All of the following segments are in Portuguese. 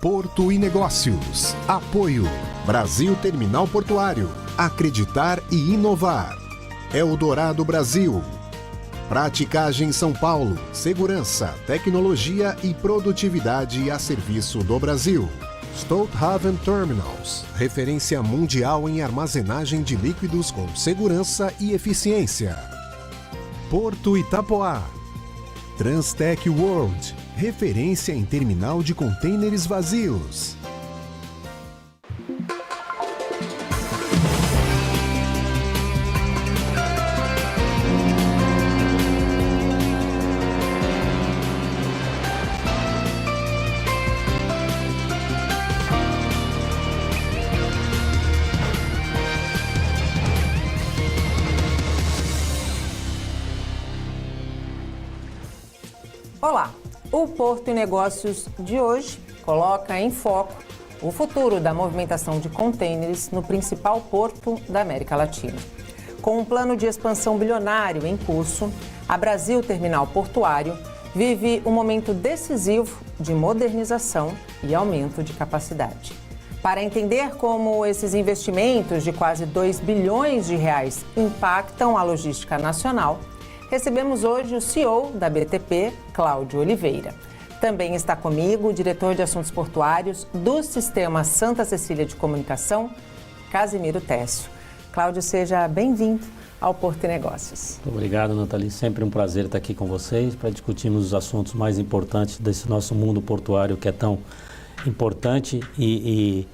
Porto e Negócios. Apoio. Brasil Terminal Portuário. Acreditar e inovar. Eldorado Brasil. Praticagem São Paulo. Segurança, tecnologia e produtividade a serviço do Brasil. Stolthaven Terminals. Referência mundial em armazenagem de líquidos com segurança e eficiência. Porto Itapoá. Transtec World. Referência em terminal de contêineres vazios. Olá! O Porto e Negócios de hoje coloca em foco o futuro da movimentação de contêineres no principal porto da América Latina. Com um plano de expansão bilionário em curso, a Brasil Terminal Portuário vive um momento decisivo de modernização e aumento de capacidade. Para entender como esses investimentos de quase 2 bilhões de reais impactam a logística nacional, recebemos hoje o CEO da BTP, Cláudio Oliveira. Também está comigo o diretor de assuntos portuários do Sistema Santa Cecília de Comunicação, Casimiro Técio. Cláudio, seja bem-vindo ao Porto e Negócios. Muito obrigado, Nathalie. Sempre um prazer estar aqui com vocês para discutirmos os assuntos mais importantes desse nosso mundo portuário que é tão importante e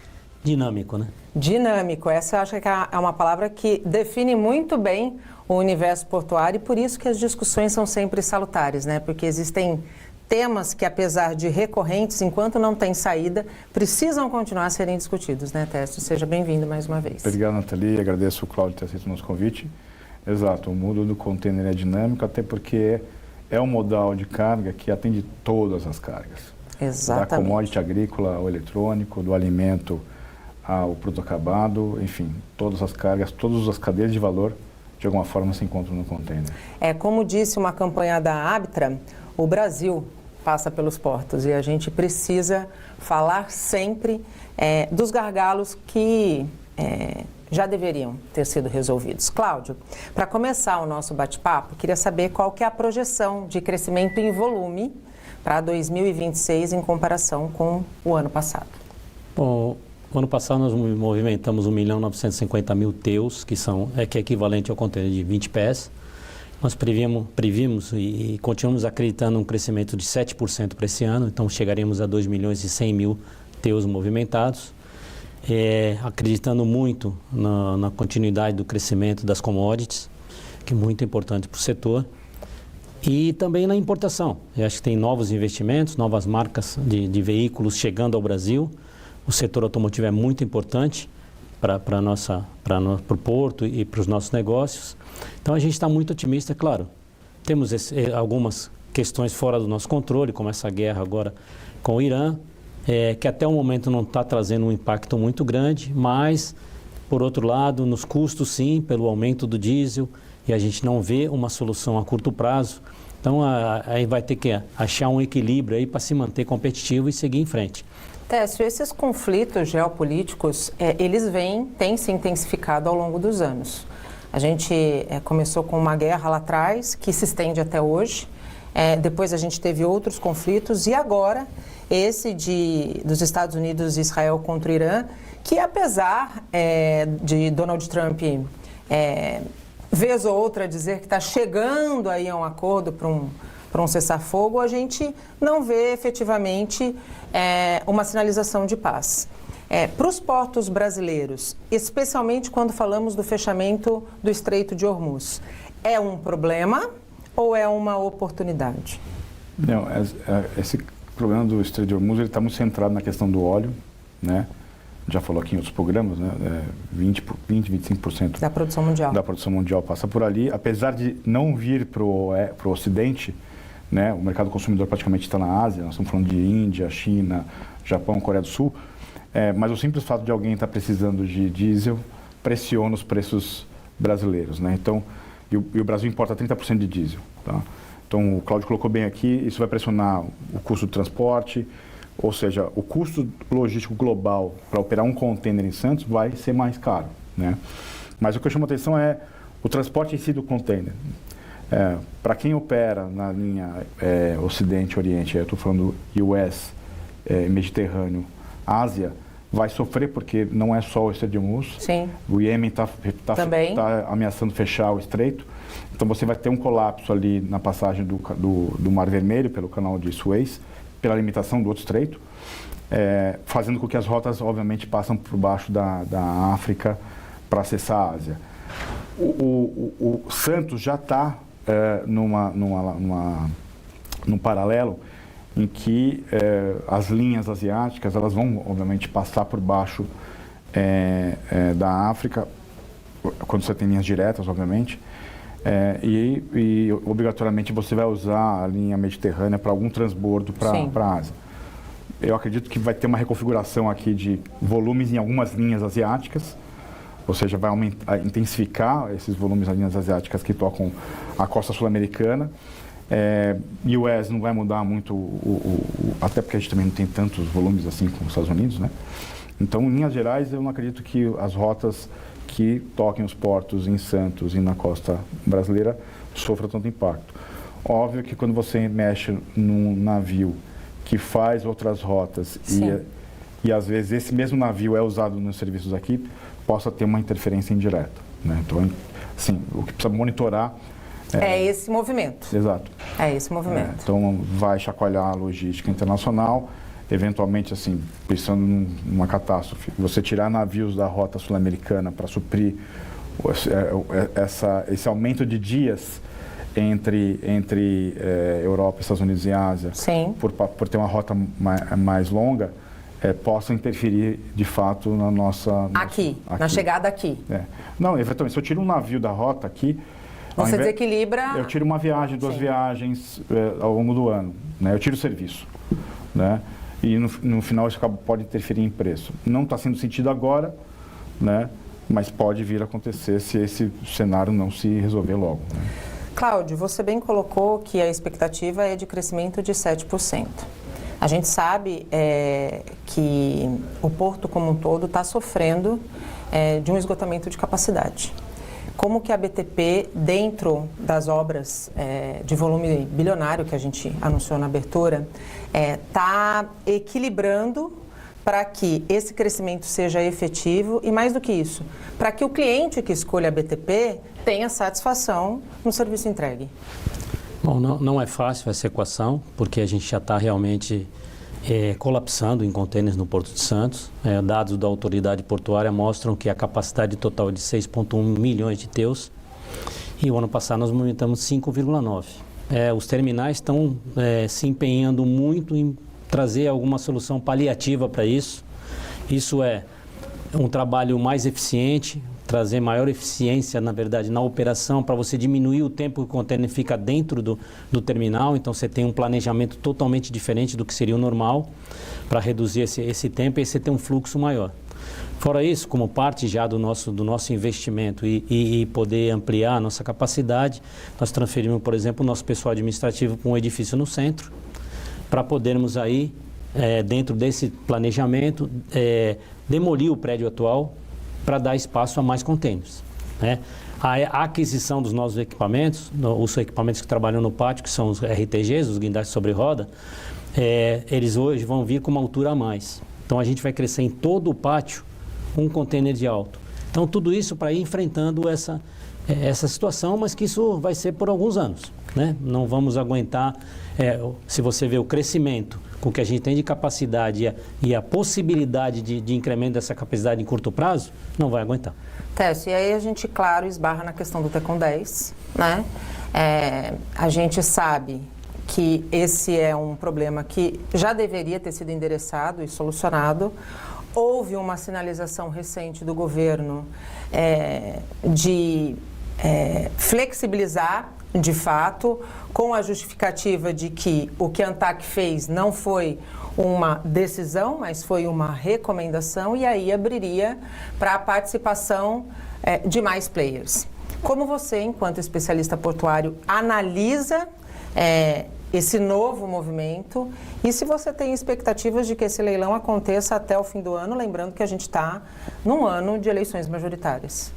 dinâmico, né? Dinâmico. Essa eu acho que é uma palavra que define muito bem o universo portuário e por isso que as discussões são sempre salutares, né? Porque existem temas que, apesar de recorrentes, enquanto não tem saída, precisam continuar a serem discutidos, né, Técio? Seja bem-vindo mais uma vez. Obrigado, Nathalie. Agradeço o Cláudio ter aceito o nosso convite. Exato, o mundo do container é dinâmico, até porque é um modal de carga que atende todas as cargas. Exatamente. Da commodity agrícola ao eletrônico, do alimento ao produto acabado, enfim, todas as cargas, todas as cadeias de valor de alguma forma se encontram no container. Como disse uma campanha da Abtra, o Brasil passa pelos portos e a gente precisa falar sempre dos gargalos que já deveriam ter sido resolvidos. Cláudio, para começar o nosso bate-papo, queria saber qual que é a projeção de crescimento em volume para 2026 em comparação com o ano passado. Bom, no ano passado nós movimentamos 1.950.000 TEUs, que é equivalente ao contêiner de 20 pés. Nós prevíamos e continuamos acreditando um crescimento de 7% para esse ano, então chegaremos a 2.100.000 TEUs movimentados, acreditando muito na continuidade do crescimento das commodities, que é muito importante para o setor, e também na importação. Eu acho que tem novos investimentos, novas marcas de veículos chegando ao Brasil. O setor automotivo é muito importante para o porto e para os nossos negócios. Então a gente está muito otimista, claro. Temos algumas questões fora do nosso controle, como essa guerra agora com o Irã, que até o momento não está trazendo um impacto muito grande, mas, por outro lado, nos custos sim, pelo aumento do diesel, e a gente não vê uma solução a curto prazo. Então aí vai ter que achar um equilíbrio aí para se manter competitivo e seguir em frente. Técio, esses conflitos geopolíticos, eles têm se intensificado ao longo dos anos. A gente começou com uma guerra lá atrás, que se estende até hoje. Depois a gente teve outros conflitos e agora esse dos Estados Unidos e Israel contra o Irã, que apesar de Donald Trump, vez ou outra, dizer que está chegando aí a um acordo para um cessar-fogo, a gente não vê efetivamente uma sinalização de paz. Para os portos brasileiros, especialmente quando falamos do fechamento do Estreito de Hormuz, é um problema ou é uma oportunidade? Não, esse problema do Estreito de Hormuz está muito centrado na questão do óleo, né? Já falou aqui em outros programas, né? 25% da produção mundial. Da produção mundial passa por ali, apesar de não vir para o Ocidente, né? O mercado consumidor praticamente está na Ásia, nós estamos falando de Índia, China, Japão, Coreia do Sul, mas o simples fato de alguém estar precisando de diesel pressiona os preços brasileiros, né? Então, e o Brasil importa 30% de diesel, tá? Então, o Cláudio colocou bem aqui, isso vai pressionar o custo do transporte, Ou seja, o custo logístico global para operar um container em Santos vai ser mais caro, né? Mas o que eu chamo a atenção é o transporte em si do container. Para quem opera na linha Ocidente-Oriente, eu estou falando US, Mediterrâneo, Ásia, vai sofrer porque não é só o Estreito de Hormuz. Sim. O Iêmen está ameaçando fechar o estreito. Então você vai ter um colapso ali na passagem do Mar Vermelho pelo canal de Suez, pela limitação do outro estreito, fazendo com que as rotas, obviamente, passem por baixo da África para acessar a Ásia. O Santos já está num paralelo em que as linhas asiáticas elas vão, obviamente, passar por baixo da África, quando você tem linhas diretas, obviamente, e obrigatoriamente você vai usar a linha mediterrânea para algum transbordo para a Ásia. Eu acredito que vai ter uma reconfiguração aqui de volumes em algumas linhas asiáticas, ou seja, vai intensificar esses volumes nas linhas asiáticas que tocam a costa sul-americana. US não vai mudar muito, até porque a gente também não tem tantos volumes assim como os Estados Unidos, né? Então, em linhas gerais, eu não acredito que as rotas que toquem os portos em Santos e na costa brasileira sofram tanto impacto. Óbvio que quando você mexe num navio que faz outras rotas e às vezes esse mesmo navio é usado nos serviços aqui, possa ter uma interferência indireta, né? Então, assim, o que precisa monitorar esse movimento. Exato. É esse movimento. Então, vai chacoalhar a logística internacional, eventualmente, assim, pensando numa catástrofe, você tirar navios da rota sul-americana para suprir esse aumento de dias entre Europa, Estados Unidos e Ásia, por ter uma rota mais longa, possa interferir, de fato, na nossa... Aqui, na chegada aqui. Não, eventualmente, se eu tiro um navio da rota aqui... Você desequilibra... Eu tiro uma viagem, 2 viagens ao longo do ano, né? Eu tiro o serviço, né? E no final isso pode interferir em preço. Não está sendo sentido agora, né? Mas pode vir a acontecer se esse cenário não se resolver logo, né? Cláudio, você bem colocou que a expectativa é de crescimento de 7%. A gente sabe que o porto como um todo está sofrendo de um esgotamento de capacidade. Como que a BTP, dentro das obras de volume bilionário que a gente anunciou na abertura, está equilibrando para que esse crescimento seja efetivo e, mais do que isso, para que o cliente que escolha a BTP tenha satisfação no serviço entregue? Bom, não é fácil essa equação, porque a gente já está realmente colapsando em contêineres no Porto de Santos. Dados da autoridade portuária mostram que a capacidade total é de 6,1 milhões de TEUs e o ano passado nós movimentamos 5,9. Os terminais estão se empenhando muito em trazer alguma solução paliativa para isso. Isso é um trabalho mais eficiente, trazer maior eficiência, na verdade, na operação, para você diminuir o tempo que o container fica dentro do terminal. Então, você tem um planejamento totalmente diferente do que seria o normal, para reduzir esse tempo e você ter um fluxo maior. Fora isso, como parte já do nosso investimento e poder ampliar a nossa capacidade, nós transferimos, por exemplo, o nosso pessoal administrativo para um edifício no centro, para podermos aí, dentro desse planejamento, demolir o prédio atual, para dar espaço a mais contêineres, né? A aquisição dos novos equipamentos, os equipamentos que trabalham no pátio, que são os RTGs, os guindastes sobre roda, eles hoje vão vir com uma altura a mais. Então, a gente vai crescer em todo o pátio um contêiner de alto. Então, tudo isso para ir enfrentando essa situação, mas que isso vai ser por alguns anos, né? Não vamos aguentar, se você vê o crescimento com que a gente tem de capacidade e a possibilidade de incremento dessa capacidade em curto prazo, não vai aguentar. Técio, e aí a gente, claro, esbarra na questão do TECOM 10, né? A gente sabe que esse é um problema que já deveria ter sido endereçado e solucionado. Houve uma sinalização recente do governo de flexibilizar, de fato, com a justificativa de que o que a ANTAQ fez não foi uma decisão, mas foi uma recomendação, e aí abriria para a participação de mais players. Como você, enquanto especialista portuário, analisa esse novo movimento e se você tem expectativas de que esse leilão aconteça até o fim do ano, lembrando que a gente está num ano de eleições majoritárias.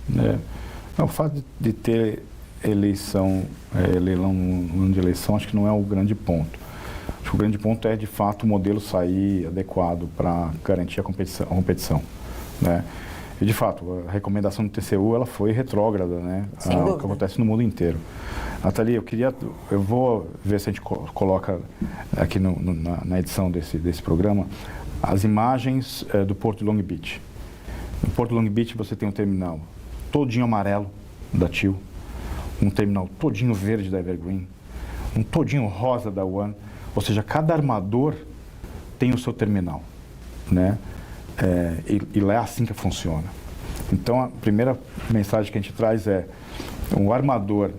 O fato de ter leilão no ano de eleição, acho que não é o grande ponto. Acho que o grande ponto é, de fato, o modelo sair adequado para garantir a competição, né? E, de fato, a recomendação do TCU ela foi retrógrada, né? O que acontece no mundo inteiro. Nathalie, eu vou ver se a gente coloca aqui na edição desse programa as imagens do Porto de Long Beach. No Porto de Long Beach você tem um terminal todinho amarelo da TIL, um terminal todinho verde da Evergreen, um todinho rosa da One, ou seja, cada armador tem o seu terminal, né? E lá é assim que funciona. Então, a primeira mensagem que a gente traz é: um armador,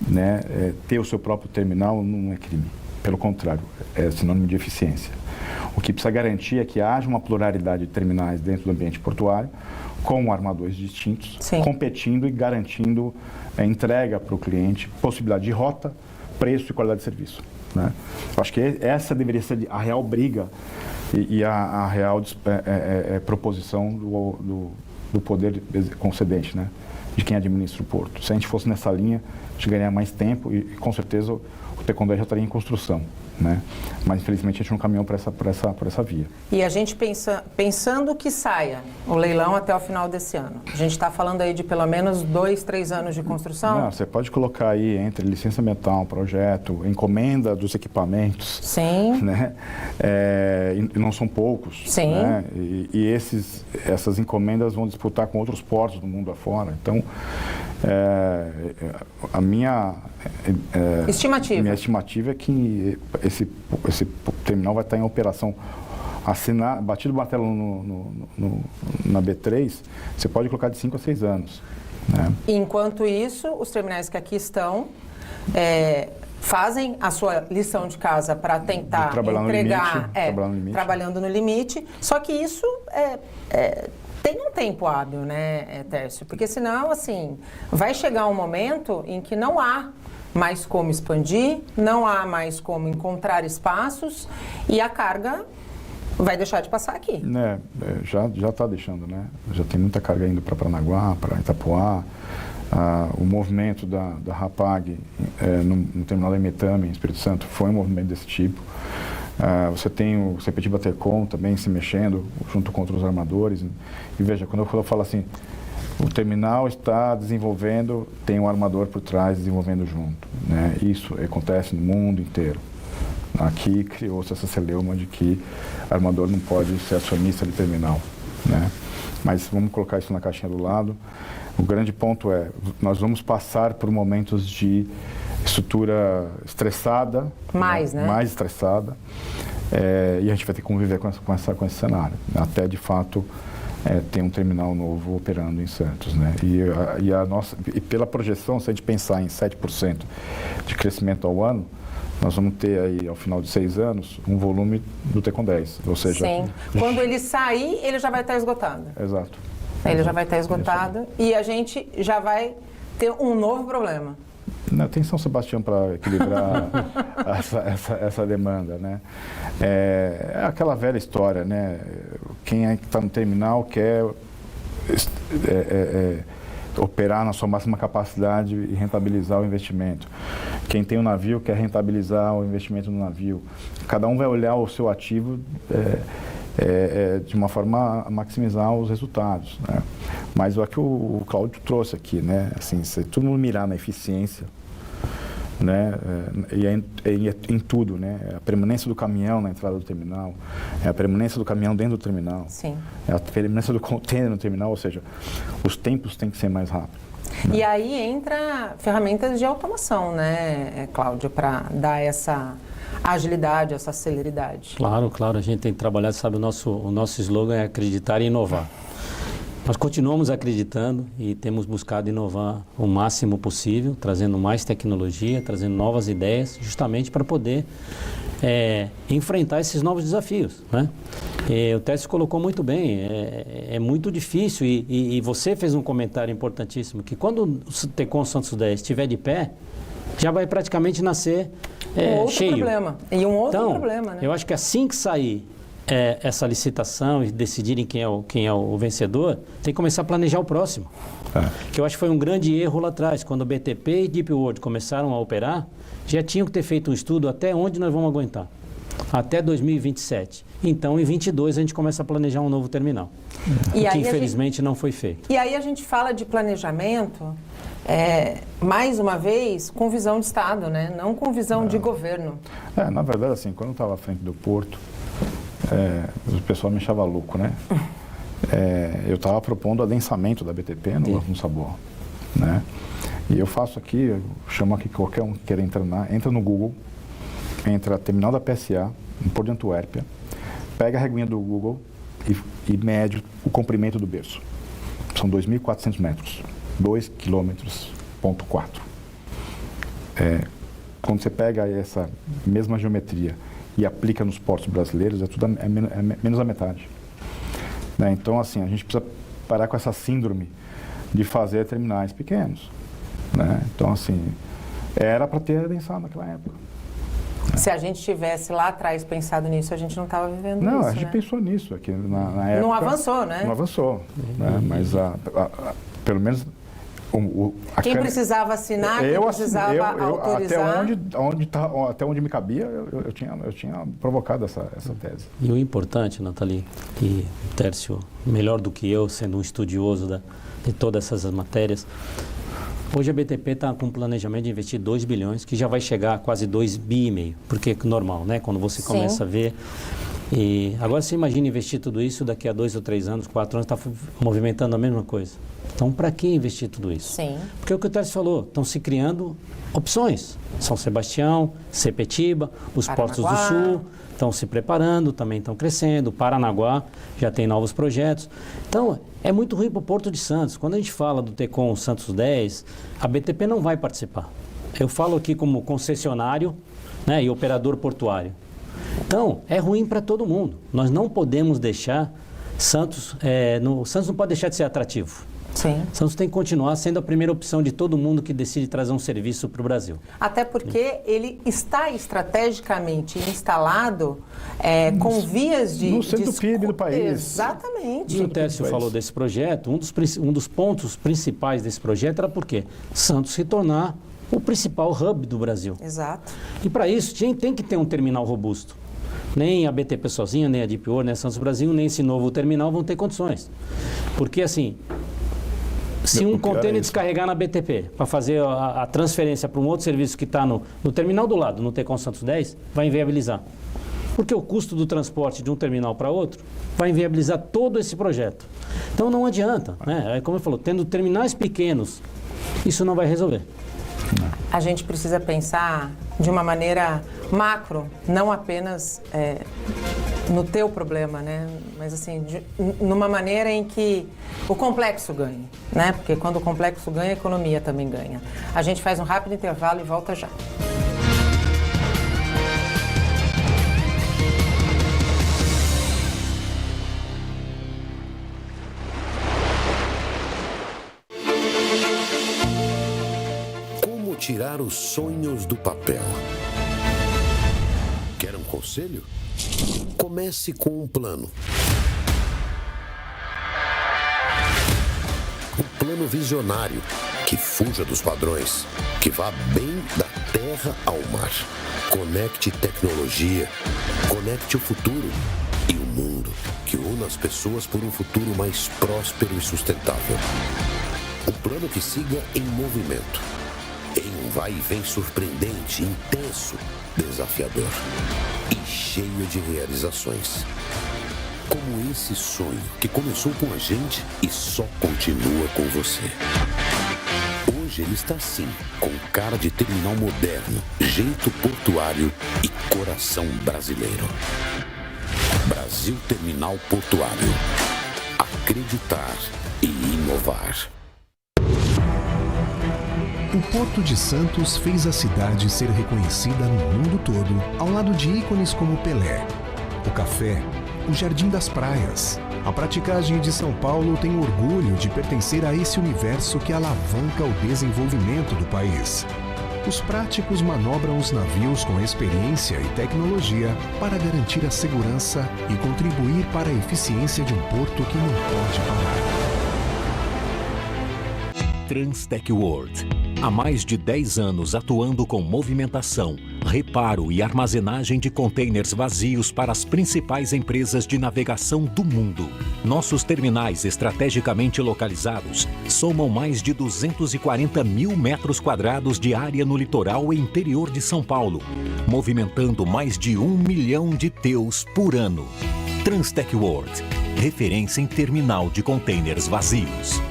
né, ter o seu próprio terminal não é crime. Pelo contrário, é sinônimo de eficiência. O que precisa garantir é que haja uma pluralidade de terminais dentro do ambiente portuário, com armadores distintos, competindo e garantindo entrega para o cliente, possibilidade de rota, preço e qualidade de serviço, né? Eu acho que essa deveria ser a real briga e a real proposição do poder concedente, né? De quem administra o porto. Se a gente fosse nessa linha, a gente ganharia mais tempo e com certeza o Tecondé já estaria em construção, né? Mas infelizmente a gente não caminhou por essa via. E a gente pensando que saia o leilão até o final desse ano, a gente está falando aí de pelo menos 2, 3 anos de construção? Não, você pode colocar aí entre licença ambiental, projeto, encomenda dos equipamentos. Sim. Né? E não são poucos. Sim. Né? E essas encomendas vão disputar com outros portos do mundo afora. Então, a minha estimativa é que esse terminal vai estar em operação, batido o martelo na B3, você pode colocar de 5 a 6 anos. Né? Enquanto isso, os terminais que aqui estão fazem a sua lição de casa para tentar entregar, trabalhando no limite, só que isso tem um tempo hábil, né, Tércio? Porque senão, assim, vai chegar um momento em que não há mais como expandir, não há mais como encontrar espaços e a carga vai deixar de passar aqui. Já está deixando, né? Já tem muita carga indo para Paranaguá, para Itapuá. O movimento da Rapag no terminal da Emetame, em Espírito Santo, foi um movimento desse tipo. Você tem o Sepetiba Tecom também se mexendo junto com outros armadores. E veja, quando eu falo assim, o terminal está desenvolvendo, tem um armador por trás desenvolvendo junto, né? Isso acontece no mundo inteiro. Aqui criou-se essa celeuma de que armador não pode ser acionista de terminal, né? Mas vamos colocar isso na caixinha do lado. O grande ponto é, nós vamos passar por momentos de estrutura estressada, mais estressada, e a gente vai ter que conviver com esse cenário, até de fato ter um terminal novo operando em Santos, né? E pela projeção, se a gente pensar em 7% de crescimento ao ano, nós vamos ter aí, ao final de 6 anos, um volume do Tecon 10, ou seja... Sim. Quando ele sair, ele já vai estar esgotado. Exato. Ele já vai estar esgotado e a gente já vai ter um novo problema. Tem São Sebastião para equilibrar essa demanda, né? É aquela velha história, né? Quem está no terminal quer operar na sua máxima capacidade e rentabilizar o investimento. Quem tem um navio quer rentabilizar o investimento no navio. Cada um vai olhar o seu ativo de uma forma a maximizar os resultados, né? Mas o que o Cláudio trouxe aqui, né? Assim, se todo mundo mirar na eficiência, né? Em tudo, né? A permanência do caminhão na entrada do terminal, a permanência do caminhão dentro do terminal, sim, a permanência do container no terminal, ou seja, os tempos têm que ser mais rápidos. Né? E aí entra ferramentas de automação, né, Cláudio, para dar essa agilidade, essa celeridade. Claro, a gente tem que trabalhar, sabe, o nosso slogan é acreditar e inovar. Nós continuamos acreditando e temos buscado inovar o máximo possível, trazendo mais tecnologia, trazendo novas ideias, justamente para poder enfrentar esses novos desafios, né? O Tércio colocou muito bem, é muito difícil e você fez um comentário importantíssimo, que quando o Tecon Santos 10 estiver de pé, já vai praticamente nascer outro cheio. problema. E um outro então, problema, né? Eu acho que assim que sair essa licitação e decidirem quem é o vencedor, tem que começar a planejar o próximo. Que eu acho que foi um grande erro lá atrás. Quando o BTP e Deep World começaram a operar, já tinham que ter feito um estudo até onde nós vamos aguentar. Até 2027. Então, em 22 a gente começa a planejar um novo terminal. E que infelizmente não foi feito. E aí a gente fala de planejamento, mais uma vez, com visão de Estado, né? Não com visão de governo. Na verdade, assim, quando eu estava à frente do Porto, o pessoal me achava louco, né? Eu estava propondo o adensamento da BTP no Saboa, né? E eu faço aqui, eu chamo aqui qualquer um que queira entrar entra no Google, entra terminal da PSA, no Porto de Antuérpia, pega a reguinha do Google e mede o comprimento do berço. São 2.400 metros, 2,4 km. Quando você pega essa mesma geometria e aplica nos portos brasileiros, é menos a metade. Né? Então, assim, a gente precisa parar com essa síndrome de fazer terminais pequenos. Né? Então, assim, era para ter adensado naquela época. Se a gente tivesse lá atrás pensado nisso, a gente não estava vivendo isso. Não, a gente pensou nisso aqui na época. Não avançou, né? Não avançou. Né? Mas, pelo menos, quem precisava assinar, quem precisava autorizar. Até onde me cabia, eu tinha provocado essa tese. E o importante, Nathalie, e Tércio, melhor do que eu, sendo um estudioso de todas essas matérias, hoje a BTP está com um planejamento de investir 2 bilhões, que já vai chegar a quase 2,5 bi, porque é normal, né? Quando você começa a ver. E agora você imagina investir tudo isso daqui a 2 ou 3 anos, 4 anos, está movimentando a mesma coisa. Então, para que investir tudo isso? Sim. Porque é o que o Tércio falou, estão se criando opções. São Sebastião, Sepetiba, os Portos do Sul estão se preparando, também estão crescendo. Paranaguá já tem novos projetos. Então, é muito ruim para o Porto de Santos. Quando a gente fala do Tecon Santos 10, a BTP não vai participar. Eu falo aqui como concessionário, né, e operador portuário. Então, é ruim para todo mundo. Nós não podemos deixar Santos não pode deixar de ser atrativo. Sim. Santos tem que continuar sendo a primeira opção de todo mundo que decide trazer um serviço para o Brasil. Até porque ele está estrategicamente instalado com vias de... No centro do PIB do país. Exatamente. E o Tércio falou desse projeto, um dos pontos principais desse projeto era porque Santos se tornar o principal hub do Brasil. Exato. E para isso tem que ter um terminal robusto. Nem a BTP sozinha, nem a Deep World, nem a Santos Brasil, nem esse novo terminal vão ter condições. Porque assim... Se um container descarregar na BTP para fazer a transferência para um outro serviço que está no terminal do lado, no Tecon Santos 10, vai inviabilizar. Porque o custo do transporte de um terminal para outro vai inviabilizar todo esse projeto. Então não adianta, né? Como ele falou, tendo terminais pequenos, isso não vai resolver. A gente precisa pensar de uma maneira macro, não apenas no teu problema, né? Mas assim, numa maneira em que o complexo ganhe, né? Porque quando o complexo ganha, a economia também ganha. A gente faz um rápido intervalo e volta já. Como tirar os sonhos do papel? Quer um conselho? Comece com um plano. Um plano visionário, que fuja dos padrões, que vá bem da terra ao mar. Conecte tecnologia, conecte o futuro e o mundo, que una as pessoas por um futuro mais próspero e sustentável. Um plano que siga em movimento, em um vai e vem surpreendente, intenso, desafiador e cheio de realizações. Como esse sonho que começou com a gente e só continua com você. Hoje ele está assim, com cara de terminal moderno, jeito portuário e coração brasileiro. Brasil Terminal Portuário. Acreditar e inovar. O Porto de Santos fez a cidade ser reconhecida no mundo todo, ao lado de ícones como Pelé, o café, o Jardim das Praias. A praticagem de São Paulo tem orgulho de pertencer a esse universo que alavanca o desenvolvimento do país. os práticos manobram os navios com experiência e tecnologia para garantir a segurança e contribuir para a eficiência de um porto que não pode parar. Transtec World. Há mais de 10 anos atuando com movimentação, reparo e armazenagem de contêineres vazios para as principais empresas de navegação do mundo. Nossos terminais estrategicamente localizados somam mais de 240 mil metros quadrados de área no litoral e interior de São Paulo, movimentando mais de 1 milhão de TEUs por ano. Transtec World, referência em terminal de contêineres vazios.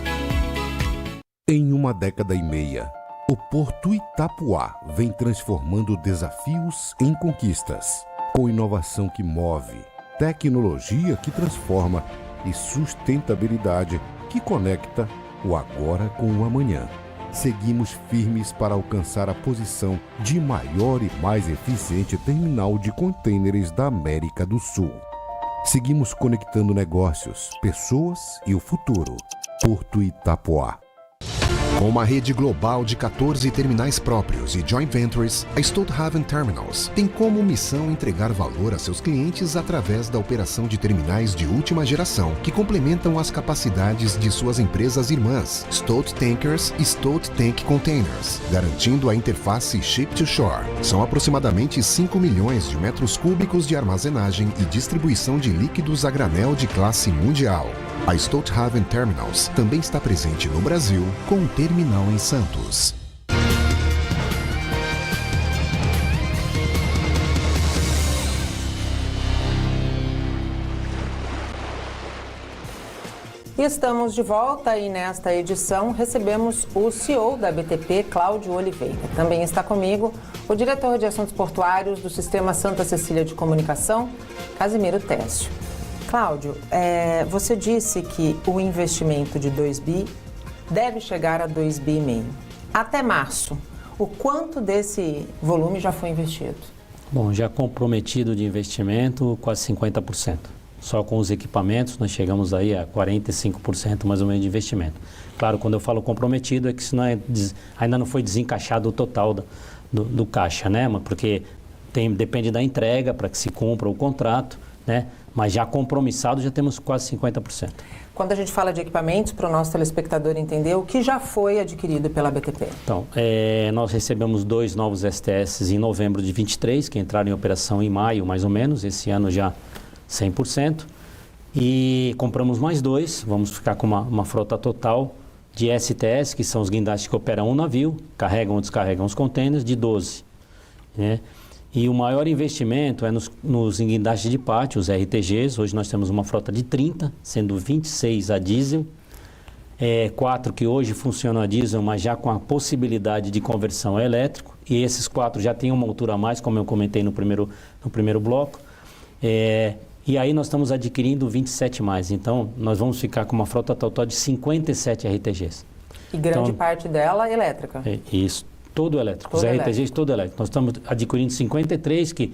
Em uma década e meia, o Porto Itapuá vem transformando desafios em conquistas, com inovação que move, tecnologia que transforma e sustentabilidade que conecta o agora com o amanhã. Seguimos firmes para alcançar a posição de maior e mais eficiente terminal de contêineres da América do Sul. Seguimos conectando negócios, pessoas e o futuro. Porto Itapuá. Com uma rede global de 14 terminais próprios e joint ventures, a Stolthaven Terminals tem como missão entregar valor a seus clientes através da operação de terminais de última geração que complementam as capacidades de suas empresas irmãs, Stolt Tankers e Stolt Tank Containers, garantindo a interface Ship-to-Shore. São aproximadamente 5 milhões de metros cúbicos de armazenagem e distribuição de líquidos a granel de classe mundial. A Stolthaven Terminals também está presente no Brasil, com um terminal em Santos. E estamos de volta e nesta edição recebemos o CEO da BTP, Cláudio Oliveira. Também está comigo o diretor de assuntos portuários do Sistema Santa Cecília de Comunicação, Casimiro Técio. Cláudio, você disse que o investimento de 2 bi deve chegar a 2,5 bi. Até março, o quanto desse volume já foi investido? Bom, já comprometido de investimento, quase 50%. Só com os equipamentos nós chegamos aí a 45% mais ou menos de investimento. Claro, quando eu falo comprometido é que isso ainda não foi desencaixado o total do caixa, né? Porque depende da entrega para que se cumpra o contrato, né? Mas já compromissado já temos quase 50%. Quando a gente fala de equipamentos, para o nosso telespectador entender, o que já foi adquirido pela BTP? Então, nós recebemos 2 novos STS em novembro de 23, que entraram em operação em maio, mais ou menos, esse ano já 100%. E compramos mais 2, vamos ficar com uma frota total de STS, que são os guindastes que operam um navio, carregam ou descarregam os contêineres, de 12, né? E o maior investimento é nos guindastes de pátio, os RTGs. Hoje nós temos uma frota de 30, sendo 26 a diesel, 4 que hoje funcionam a diesel, mas já com a possibilidade de conversão a elétrico. E esses 4 já têm uma altura a mais, como eu comentei no primeiro bloco. E aí nós estamos adquirindo 27 mais. Então, nós vamos ficar com uma frota total de 57 RTGs. E grande parte dela elétrica. Isso. Todo elétrico, os RTGs todo elétrico. Nós estamos adquirindo 53, que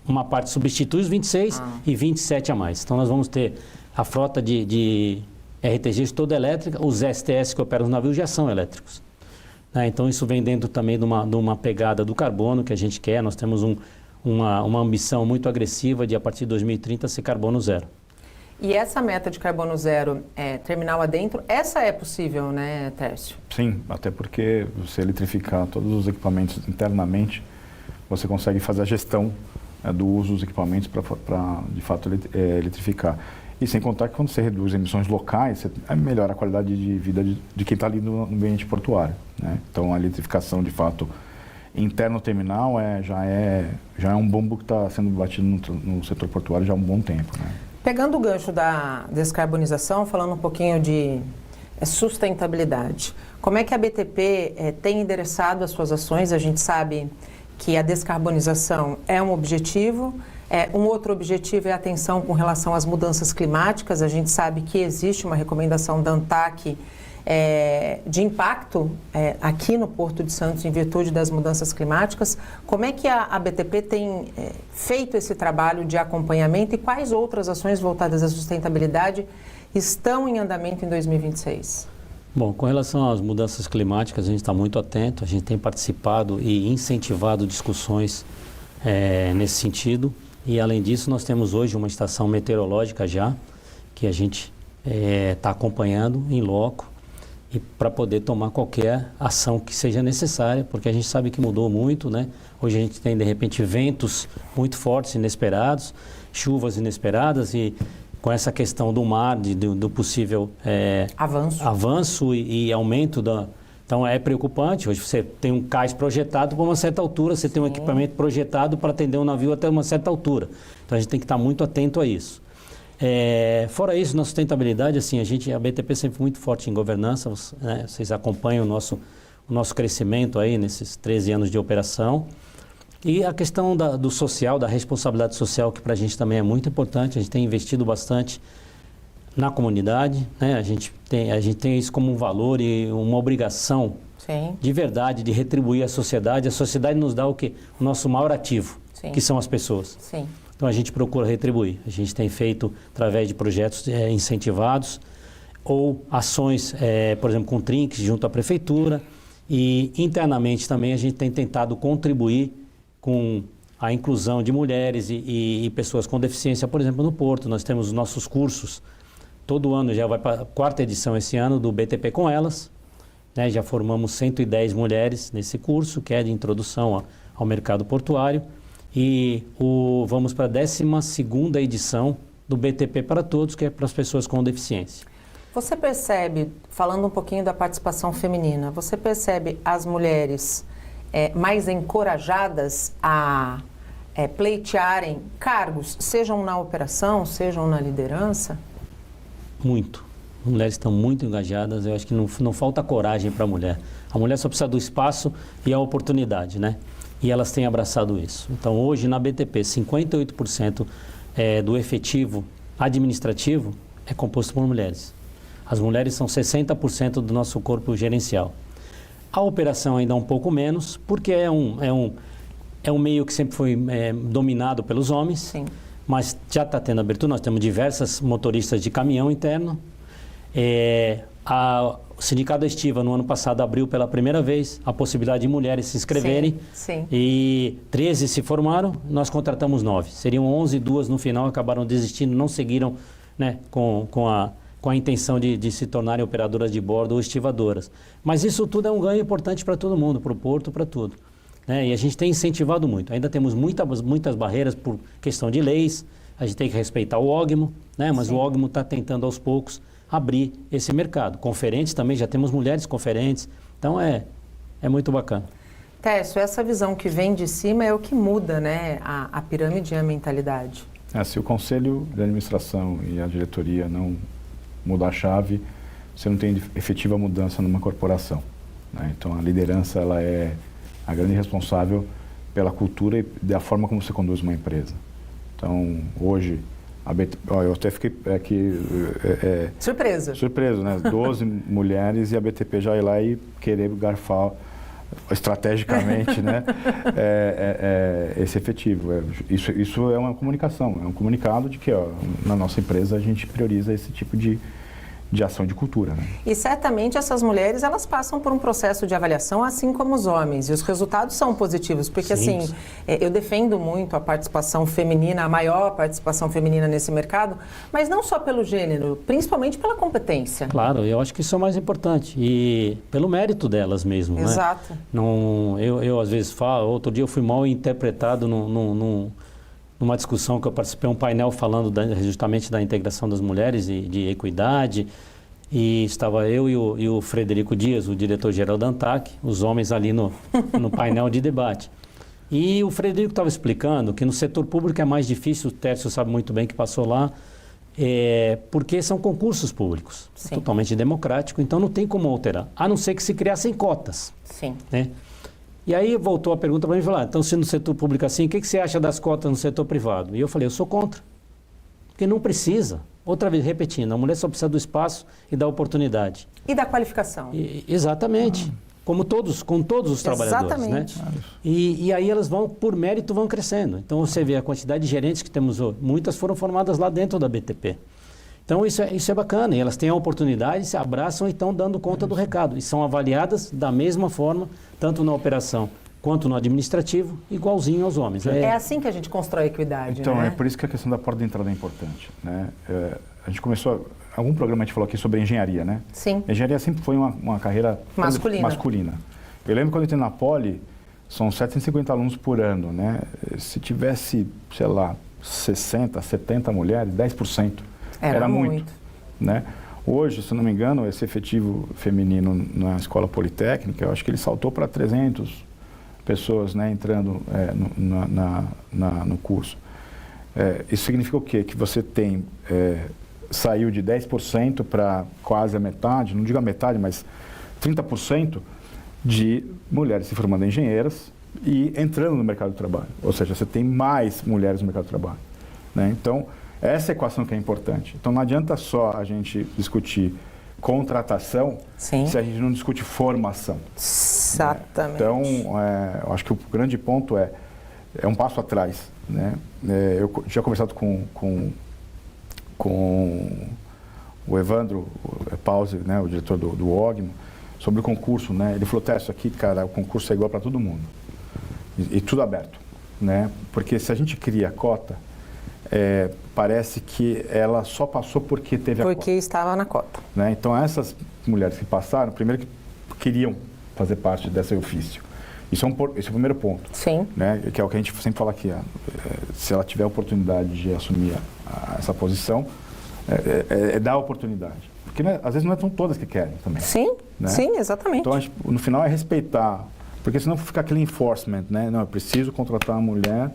uma parte substitui os 26 e 27 a mais. Então nós vamos ter a frota de RTGs toda elétrica, os STS que operam os navios já são elétricos. Né? Então isso vem dentro também de uma pegada do carbono que a gente quer. Nós temos uma ambição muito agressiva de a partir de 2030 ser carbono zero. E essa meta de carbono zero, terminal adentro, essa é possível, né, Tércio? Sim, até porque você eletrificar todos os equipamentos internamente, você consegue fazer a gestão do uso dos equipamentos para de fato, eletrificar. E sem contar que quando você reduz emissões locais, você melhora a qualidade de vida de quem está ali no ambiente portuário, né? Então, a eletrificação, de fato, interno terminal já é um bumbo que está sendo batido no setor portuário já há um bom tempo, né? Pegando o gancho da descarbonização, falando um pouquinho de sustentabilidade, como é que a BTP tem endereçado as suas ações? A gente sabe que a descarbonização é um objetivo, um outro objetivo é a atenção com relação às mudanças climáticas. A gente sabe que existe uma recomendação da ANTAC de impacto aqui no Porto de Santos em virtude das mudanças climáticas. Como é que a BTP tem feito esse trabalho de acompanhamento e quais outras ações voltadas à sustentabilidade estão em andamento em 2026? Bom, com relação às mudanças climáticas, a gente está muito atento, a gente tem participado e incentivado discussões nesse sentido. E, além disso, nós temos hoje uma estação meteorológica já, que a gente está acompanhando em loco, e para poder tomar qualquer ação que seja necessária, porque a gente sabe que mudou muito, né? Hoje a gente tem, de repente, ventos muito fortes, inesperados, chuvas inesperadas, e com essa questão do mar, do possível avanço e aumento da... Então é preocupante. Hoje você tem um cais projetado para uma certa altura, você tem um equipamento projetado para atender um navio até uma certa altura. Então a gente tem que estar muito atento a isso. Fora isso, na sustentabilidade, assim, a BTP sempre foi muito forte em governança, né? Vocês acompanham o nosso crescimento aí nesses 13 anos de operação. E a questão do social, da responsabilidade social, que para a gente também é muito importante. A gente tem investido bastante na comunidade, né? A gente tem isso como um valor e uma obrigação de verdade de retribuir à sociedade. A sociedade nos dá o quê? O nosso maior ativo, que são as pessoas. Sim. Então a gente procura retribuir. A gente tem feito através de projetos incentivados ou ações, por exemplo, com trinques junto à prefeitura, e internamente também a gente tem tentado contribuir com a inclusão de mulheres e pessoas com deficiência. Por exemplo, no Porto nós temos os nossos cursos. Todo ano, já vai para a 4ª edição esse ano do BTP com Elas, né? Já formamos 110 mulheres nesse curso, que é de introdução ao mercado portuário. E vamos para a 12ª edição do BTP para Todos, que é para as pessoas com deficiência. Você percebe, falando um pouquinho da participação feminina, você percebe as mulheres mais encorajadas a pleitearem cargos, sejam na operação, sejam na liderança? Muito. As mulheres estão muito engajadas, eu acho que não falta coragem para a mulher. A mulher só precisa do espaço e a oportunidade, né? E elas têm abraçado isso. Então, hoje na BTP, 58% do efetivo administrativo é composto por mulheres. As mulheres são 60% do nosso corpo gerencial. A operação ainda é um pouco menos, porque é um meio que sempre foi dominado pelos homens. Sim. Mas já está tendo abertura. Nós temos diversas motoristas de caminhão interno. O Sindicato da Estiva, no ano passado, abriu pela primeira vez a possibilidade de mulheres se inscreverem. Sim. E 13 se formaram, nós contratamos 9. Seriam 11, 2 no final acabaram desistindo, não seguiram, né, com a intenção de se tornarem operadoras de bordo ou estivadoras. Mas isso tudo é um ganho importante para todo mundo, para o Porto, para tudo. Né? E a gente tem incentivado muito. Ainda temos muitas barreiras por questão de leis. A gente tem que respeitar o ógmo, né? Mas o ógmo está tentando aos poucos abrir esse mercado. Conferentes também, já temos mulheres conferentes. Então é muito bacana. Técio, essa visão que vem de cima é o que muda, né, a pirâmide e a mentalidade. Se o conselho de administração e a diretoria não mudar a chave, você não tem efetiva mudança numa corporação, né? Então a liderança ela é a grande responsável pela cultura e da forma como você conduz uma empresa. Então hoje eu até fiquei aqui surpreso, né? 12 mulheres e a BTP já ir lá e querer garfar estrategicamente, né? Esse efetivo. Isso é uma comunicação, é um comunicado de que na nossa empresa a gente prioriza esse tipo de ação de cultura, né? E certamente essas mulheres, elas passam por um processo de avaliação assim como os homens, e os resultados são positivos, porque assim, eu defendo muito a participação feminina, a maior participação feminina nesse mercado, mas não só pelo gênero, principalmente pela competência. Claro, eu acho que isso é o mais importante, e pelo mérito delas mesmo. Exato. Né? Eu às vezes falo, outro dia eu fui mal interpretado numa discussão que eu participei, um painel falando justamente da integração das mulheres e de equidade, e estava eu e o Frederico Dias, o diretor-geral da ANTAC, os homens ali no painel de debate. E o Frederico estava explicando que no setor público é mais difícil, o Tércio sabe muito bem que passou lá, porque são concursos públicos, totalmente democrático, então não tem como alterar, a não ser que se criassem cotas. Sim. Né? E aí voltou a pergunta para mim e falou, então se no setor público assim, o que você acha das cotas no setor privado? E eu falei, eu sou contra, porque não precisa. Outra vez, repetindo, a mulher só precisa do espaço e da oportunidade. E da qualificação. Exatamente, com todos os trabalhadores. Exatamente. Né? E aí elas por mérito, vão crescendo. Então você vê a quantidade de gerentes que temos hoje, muitas foram formadas lá dentro da BTP. Então, isso é bacana. E elas têm a oportunidade, se abraçam e estão dando conta do recado. E são avaliadas da mesma forma, tanto na operação quanto no administrativo, igualzinho aos homens. É assim que a gente constrói a equidade, Então, né? é por isso que a questão da porta de entrada é importante, né? A gente começou, algum programa a gente falou aqui sobre engenharia, né? Sim. Engenharia sempre foi uma carreira masculina. Eu lembro quando eu entrei na Poli, são 750 alunos por ano, né? Se tivesse, sei lá, 60, 70 mulheres, 10%. Era muito, né? Hoje, se não me engano, esse efetivo feminino na escola politécnica, eu acho que ele saltou para 300 pessoas, né, entrando no curso. Isso significa o quê? Que você tem, saiu de 10% para quase a metade, não digo a metade, mas 30% de mulheres se formando engenheiras e entrando no mercado de trabalho. Ou seja, você tem mais mulheres no mercado de trabalho, né? Então, essa equação que é importante. Então, não adianta só a gente discutir contratação se a gente não discute formação. Exatamente. Então, eu acho que o grande ponto é um passo atrás, né? Eu tinha conversado com o Evandro Pause, né, o diretor do Ogmo, sobre o concurso, né? Ele falou, isso aqui, cara, o concurso é igual para todo mundo. E tudo aberto, né? Porque se a gente cria a cota, parece que ela só passou porque teve a cota. Porque estava na cota. Né? Então, essas mulheres que passaram, primeiro que queriam fazer parte desse ofício. Esse é o primeiro ponto. Sim. Né? Que é o que a gente sempre fala aqui. Se ela tiver a oportunidade de assumir essa posição, dar a oportunidade. Porque às vezes não são todas que querem também. Sim, né? Sim, exatamente. Então, no final é respeitar. Porque senão fica aquele enforcement, né? Não, eu preciso contratar uma mulher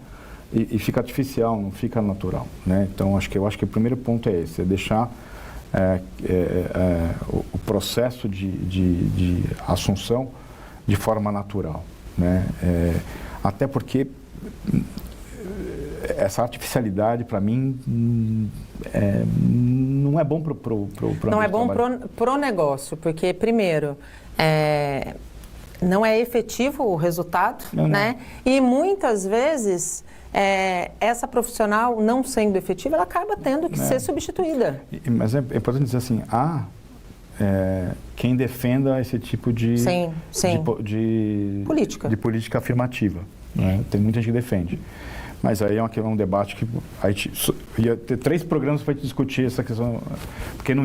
e fica artificial, não fica natural, né? Então, eu acho que o primeiro ponto é esse, é deixar o processo de assunção de forma natural, né? Até porque essa artificialidade, para mim, não é bom para o Não é bom para o negócio, porque, primeiro, não é efetivo o resultado, né? E muitas vezes essa profissional, não sendo efetiva, ela acaba tendo que ser substituída. Mas é importante dizer assim, quem defenda esse tipo de política afirmativa, né? Tem muita gente que defende. Mas aí é um debate que ia ter 3 programas para discutir essa questão, porque não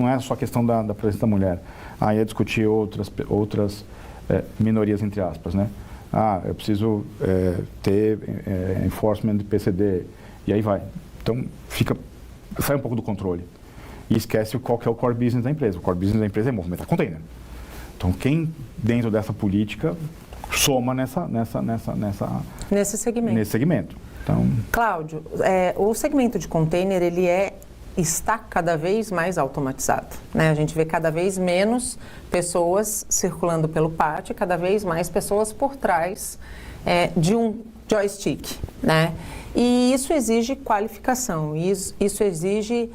é só a questão da presença da mulher. Ia discutir outras minorias, entre aspas, né? Eu preciso ter enforcement de PCD, e aí vai. Então, sai um pouco do controle. E esquece qual que é o core business da empresa. O core business da empresa é movimentar container. Então, quem dentro dessa política soma nesse segmento. Então, Cláudio, o segmento de container, ele está cada vez mais automatizado, né? A gente vê cada vez menos pessoas circulando pelo pátio, cada vez mais pessoas por trás de um joystick, né? E isso exige qualificação, isso exige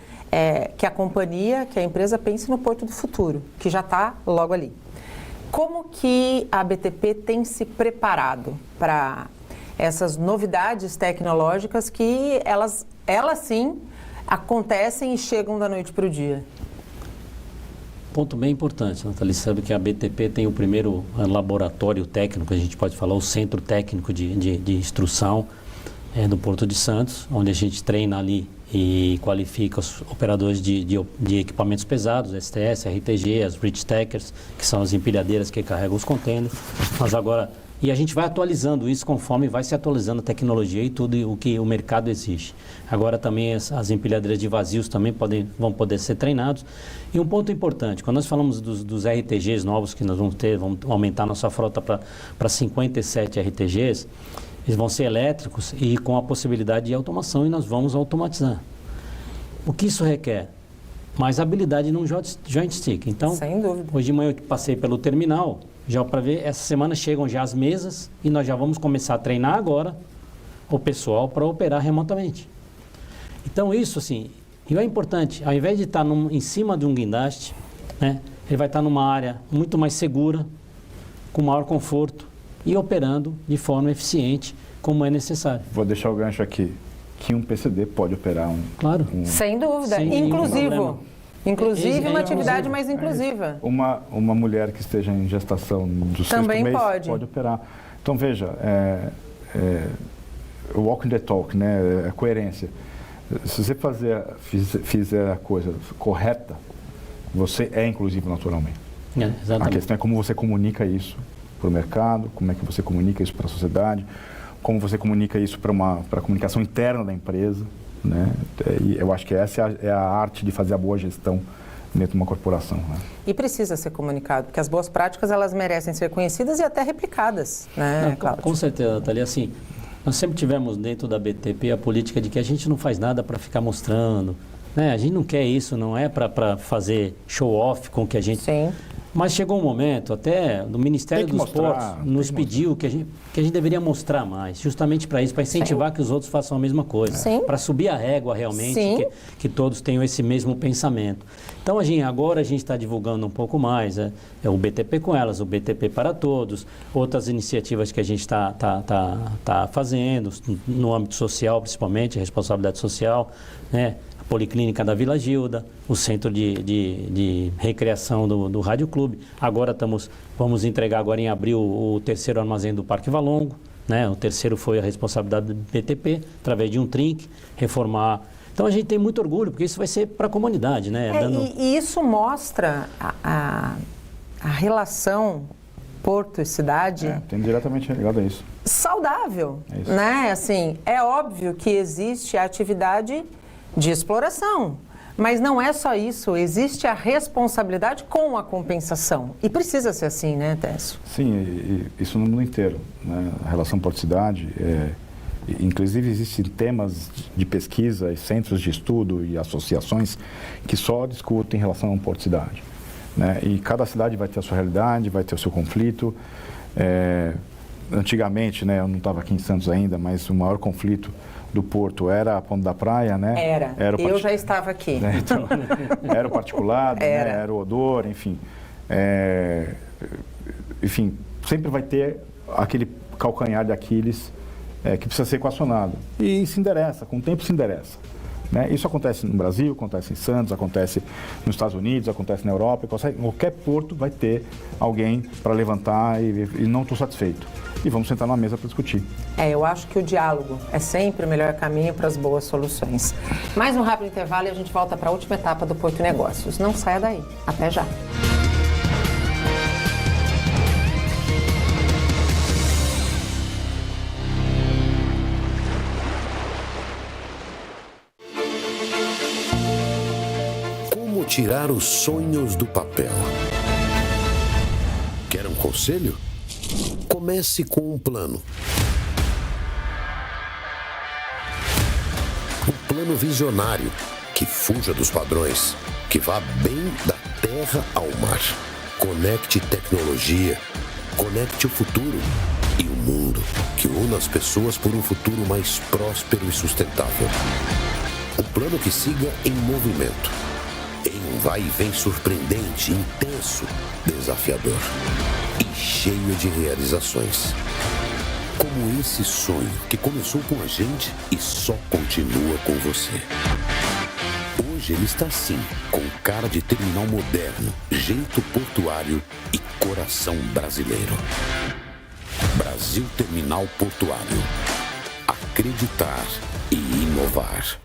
que a companhia, que a empresa pense no porto do futuro, que já está logo ali. Como que a BTP tem se preparado para essas novidades tecnológicas que elas sim acontecem e chegam da noite para o dia? Ponto bem importante, Nathalie. Sabe que a BTP tem o primeiro laboratório técnico, a gente pode falar, o centro técnico de instrução do Porto de Santos, onde a gente treina ali e qualifica os operadores de equipamentos pesados, STS, RTG, as bridge stackers, que são as empilhadeiras que carregam os contêineres. E a gente vai atualizando isso conforme vai se atualizando a tecnologia e tudo o que o mercado exige. Agora também as empilhadeiras de vazios também vão poder ser treinados. E um ponto importante, quando nós falamos dos RTGs novos que nós vamos aumentar nossa frota para 57 RTGs, eles vão ser elétricos e com a possibilidade de automação, e nós vamos automatizar. O que isso requer? Mais habilidade num joystick. Então, sem dúvida. Hoje de manhã eu passei pelo terminal, já para ver, essa semana chegam já as mesas e nós já vamos começar a treinar agora o pessoal para operar remotamente. Então isso assim, e é importante, ao invés de estar em cima de um guindaste, né, ele vai estar numa área muito mais segura, com maior conforto e operando de forma eficiente como é necessário. Vou deixar o gancho aqui. que um PCD pode operar Claro. Sem dúvida. Sem nenhum problema. Inclusive, uma É atividade inclusive. mais inclusiva. Uma mulher que esteja em gestação do Também 6º mês pode. operar. Então, veja, o walk the talk, né, a coerência. Se você fizer a coisa correta, você é inclusivo naturalmente. A Exatamente. questão é como você comunica isso para o mercado, como é que você comunica isso para a sociedade, como você comunica isso para a comunicação interna da empresa, né? E eu acho que essa é a arte de fazer a boa gestão dentro de uma corporação, né? E precisa ser comunicado, porque as boas práticas elas merecem ser conhecidas e até replicadas, né, Não, Cláudio? com certeza, Thalia. Assim, nós sempre tivemos dentro da BTP a política de que a gente não faz nada para ficar mostrando, né? A gente não quer isso, não é para fazer show-off com o que a gente... Sim. Mas chegou um momento, até no Ministério Tem que dos mostrar, Portos nos pediu que a gente deveria mostrar mais, justamente para isso, para incentivar que os outros façam a mesma coisa, Sim. para subir a régua realmente, Sim. que todos tenham esse mesmo pensamento. Então, agora a gente está divulgando um pouco mais, é o BTP com elas, o BTP para todos, outras iniciativas que a gente está fazendo, no âmbito social principalmente, responsabilidade social, né? A Policlínica da Vila Gilda, o Centro de Recreação do Rádio Clube. Agora vamos entregar agora em abril o 3º armazém do Parque Valongo, né? O 3º foi a responsabilidade do BTP, através de um trinque, reformar. Então a gente tem muito orgulho, porque isso vai ser para a comunidade, né? E isso mostra a relação Porto e cidade Tem diretamente ligado a isso. saudável, É isso. né? Assim, é óbvio que existe a atividade de exploração, mas não é só isso, existe a responsabilidade com a compensação. E precisa ser assim, né, Técio? Sim, e isso no mundo inteiro, né? A relação porto-cidade, inclusive existem temas de pesquisa e centros de estudo e associações que só discutem em relação ao porto-cidade, né? E cada cidade vai ter a sua realidade, vai ter o seu conflito. Antigamente, né, eu não estava aqui em Santos ainda, mas o maior conflito do Porto era a Ponta da Praia, né? Era eu já estava aqui. Né? Então, era o particulado, né? Era o odor, enfim. Enfim, sempre vai ter aquele calcanhar de Aquiles que precisa ser equacionado. E se endereça, com o tempo se endereça. Né? Isso acontece no Brasil, acontece em Santos, acontece nos Estados Unidos, acontece na Europa. Qualquer porto vai ter alguém para levantar e não estou satisfeito. E vamos sentar numa mesa para discutir. Eu acho que o diálogo é sempre o melhor caminho para as boas soluções. Mais um rápido intervalo e a gente volta para a última etapa do Porto Negócios. Não saia daí. Até já. Como tirar os sonhos do papel? Quer um conselho? Comece com um plano. Um plano visionário que fuja dos padrões, que vá bem da terra ao mar. Conecte tecnologia, conecte o futuro e o mundo, que una as pessoas por um futuro mais próspero e sustentável. Um plano que siga em movimento, em um vai e vem surpreendente, intenso, desafiador e cheio de realizações. Como esse sonho que começou com a gente e só continua com você. Hoje ele está assim, com cara de terminal moderno, jeito portuário e coração brasileiro. Brasil Terminal Portuário. Acreditar e inovar.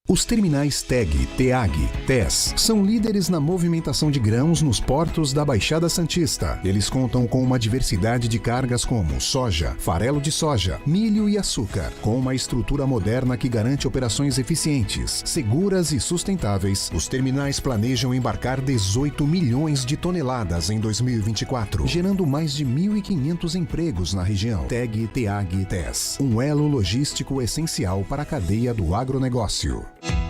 Os terminais TEG, TEAG, TES são líderes na movimentação de grãos nos portos da Baixada Santista. Eles contam com uma diversidade de cargas como soja, farelo de soja, milho e açúcar. Com uma estrutura moderna que garante operações eficientes, seguras e sustentáveis, os terminais planejam embarcar 18 milhões de toneladas em 2024, gerando mais de 1.500 empregos na região. TEG, TEAG e TES, um elo logístico essencial para a cadeia do agronegócio.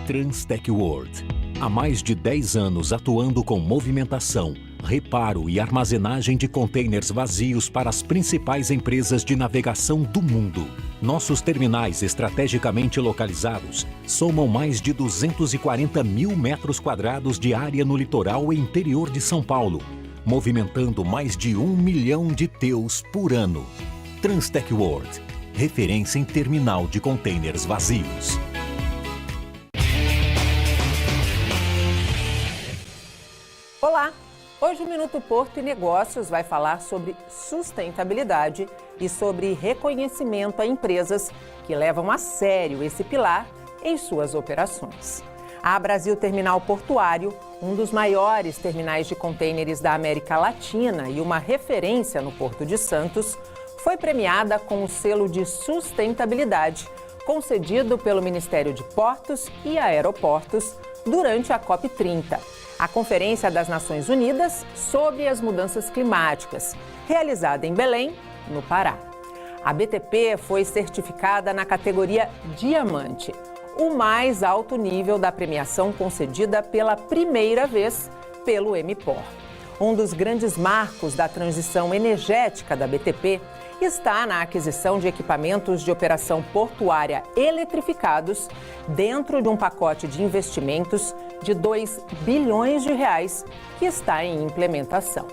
Transtec World. Há mais de 10 anos atuando com movimentação, reparo e armazenagem de contêineres vazios para as principais empresas de navegação do mundo. Nossos terminais estrategicamente localizados somam mais de 240 mil metros quadrados de área no litoral e interior de São Paulo, movimentando mais de 1 milhão de TEUs por ano. Transtec World. referência em terminal de contêineres vazios. Olá! Hoje o Minuto Porto e Negócios vai falar sobre sustentabilidade e sobre reconhecimento a empresas que levam a sério esse pilar em suas operações. A Brasil Terminal Portuário, um dos maiores terminais de contêineres da América Latina e uma referência no Porto de Santos, foi premiada com o selo de sustentabilidade concedido pelo Ministério de Portos e Aeroportos durante a COP30, a Conferência das Nações Unidas sobre as Mudanças Climáticas, realizada em Belém, no Pará. A BTP foi certificada na categoria Diamante, o mais alto nível da premiação concedida pela primeira vez pelo MPOR. Um dos grandes marcos da transição energética da BTP está na aquisição de equipamentos de operação portuária eletrificados dentro de um pacote de investimentos de 2 bilhões de reais que está em implementação.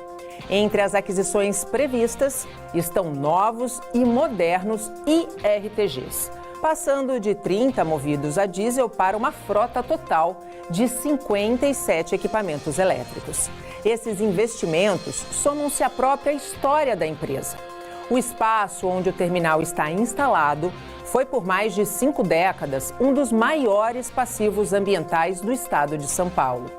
Entre as aquisições previstas estão novos e modernos IRTGs, passando de 30 movidos a diesel para uma frota total de 57 equipamentos elétricos. Esses investimentos somam-se à própria história da empresa. O espaço onde o terminal está instalado foi por mais de 5 décadas um dos maiores passivos ambientais do estado de São Paulo.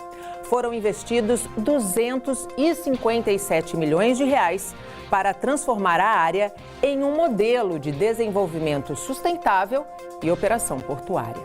Foram investidos 257 milhões de reais para transformar a área em um modelo de desenvolvimento sustentável e operação portuária.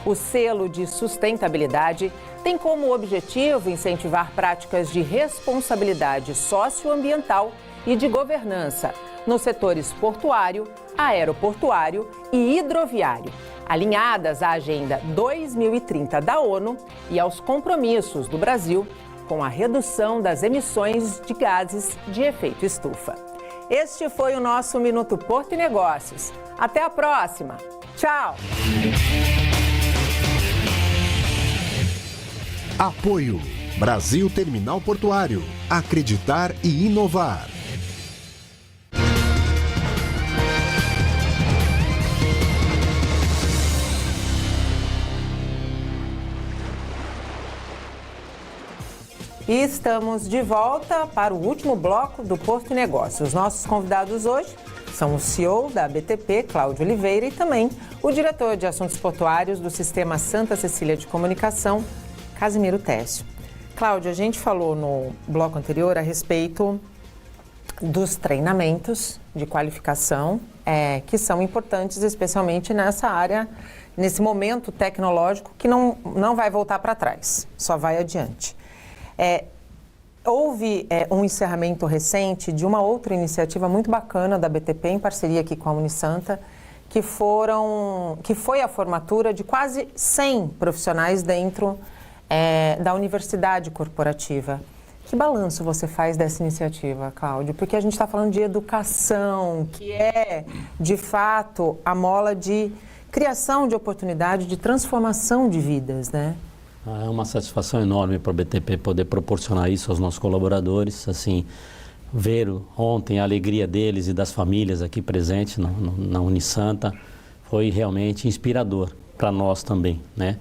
O selo de sustentabilidade tem como objetivo incentivar práticas de responsabilidade socioambiental e de governança nos setores portuário, aeroportuário e hidroviário, alinhadas à Agenda 2030 da ONU e aos compromissos do Brasil com a redução das emissões de gases de efeito estufa. Este foi o nosso Minuto Porto e Negócios. Até a próxima. Tchau! Apoio Brasil Terminal Portuário. Acreditar e inovar. E estamos de volta para o último bloco do Porto e Negócios. Os nossos convidados hoje são o CEO da BTP, Cláudio Oliveira, e também o diretor de Assuntos Portuários do Sistema Santa Cecília de Comunicação, Casimiro Técio. Cláudio, a gente falou no bloco anterior a respeito dos treinamentos de qualificação, que são importantes, especialmente nessa área, nesse momento tecnológico que não vai voltar para trás, só vai adiante. Houve um encerramento recente de uma outra iniciativa muito bacana da BTP, em parceria aqui com a Unisanta, que foi a formatura de quase 100 profissionais dentro da universidade corporativa. Que balanço você faz dessa iniciativa, Cláudio? Porque a gente está falando de educação, que é, de fato, a mola de criação de oportunidade, de transformação de vidas, né? É uma satisfação enorme para a BTP poder proporcionar isso aos nossos colaboradores, assim, ver ontem a alegria deles e das famílias aqui presentes na Unisanta foi realmente inspirador para nós também, né?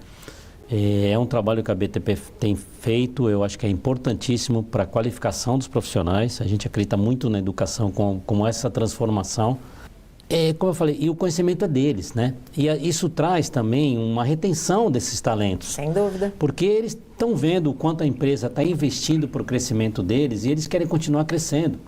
É um trabalho que a BTP tem feito, eu acho que é importantíssimo para a qualificação dos profissionais, a gente acredita muito na educação como essa transformação. Como eu falei, e o conhecimento é deles, né? E isso traz também uma retenção desses talentos. Sem dúvida. Porque eles estão vendo o quanto a empresa está investindo para o crescimento deles e eles querem continuar crescendo.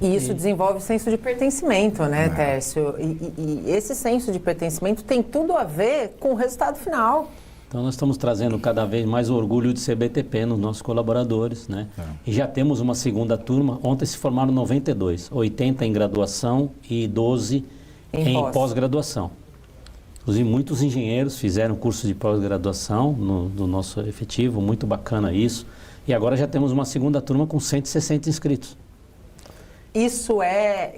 E isso desenvolve o senso de pertencimento, né, Técio? E esse senso de pertencimento tem tudo a ver com o resultado final. Então, nós estamos trazendo cada vez mais orgulho de ser BTP nos nossos colaboradores, né? E já temos uma segunda turma. Ontem se formaram 92, 80 em graduação e 12 em pós-graduação. Inclusive, muitos engenheiros fizeram curso de pós-graduação no nosso efetivo, muito bacana isso. E agora já temos uma segunda turma com 160 inscritos. Isso é